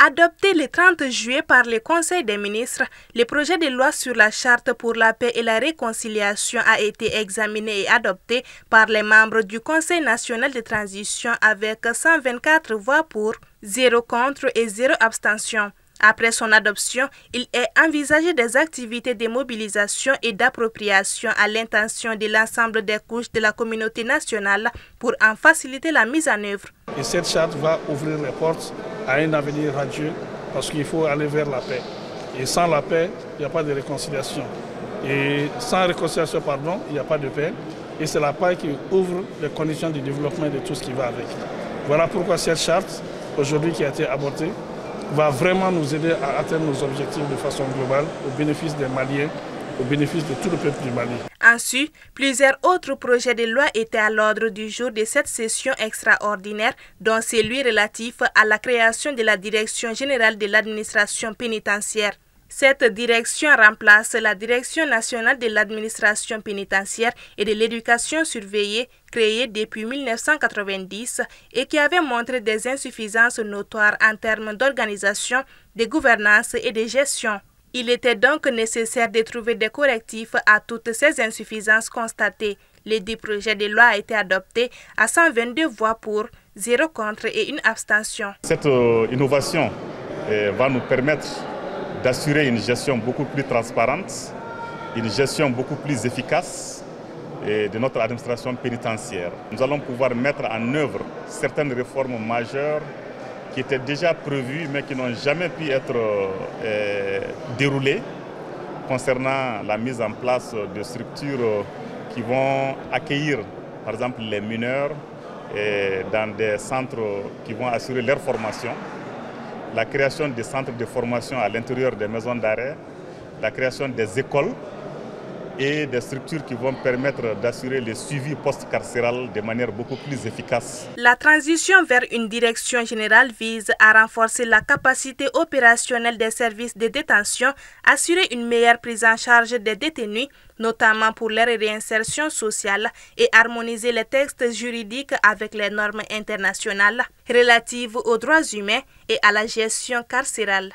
Adopté le 30 juillet par le Conseil des ministres, le projet de loi sur la charte pour la paix et la réconciliation a été examiné et adopté par les membres du Conseil national de transition avec 124 voix pour, 0 contre et 0 abstention. Après son adoption, il est envisagé des activités de mobilisation et d'appropriation à l'intention de l'ensemble des couches de la communauté nationale pour en faciliter la mise en œuvre. Et cette charte va ouvrir les portes à un avenir radieux parce qu'il faut aller vers la paix. Et sans la paix, il n'y a pas de réconciliation. Et sans réconciliation, il n'y a pas de paix. Et c'est la paix qui ouvre les conditions de développement de tout ce qui va avec. Voilà pourquoi cette charte, aujourd'hui qui a été abortée, va vraiment nous aider à atteindre nos objectifs de façon globale, au bénéfice des Maliens, au bénéfice de tout le peuple du Mali. Ensuite, plusieurs autres projets de loi étaient à l'ordre du jour de cette session extraordinaire, dont celui relatif à la création de la Direction générale de l'administration pénitentiaire. Cette direction remplace la Direction nationale de l'administration pénitentiaire et de l'éducation surveillée, créée depuis 1990 et qui avait montré des insuffisances notoires en termes d'organisation, de gouvernance et de gestion. Il était donc nécessaire de trouver des correctifs à toutes ces insuffisances constatées. Le dit projet de loi a été adopté à 122 voix pour, 0 contre et 1 abstention. Cette innovation va nous permettre d'assurer une gestion beaucoup plus transparente, une gestion beaucoup plus efficace de notre administration pénitentiaire. Nous allons pouvoir mettre en œuvre certaines réformes majeures qui étaient déjà prévues mais qui n'ont jamais pu être déroulées concernant la mise en place de structures qui vont accueillir par exemple les mineurs dans des centres qui vont assurer leur formation, la création des centres de formation à l'intérieur des maisons d'arrêt, la création des écoles et des structures qui vont permettre d'assurer le suivi post-carcéral de manière beaucoup plus efficace. La transition vers une direction générale vise à renforcer la capacité opérationnelle des services de détention, assurer une meilleure prise en charge des détenus, notamment pour leur réinsertion sociale, et harmoniser les textes juridiques avec les normes internationales relatives aux droits humains et à la gestion carcérale.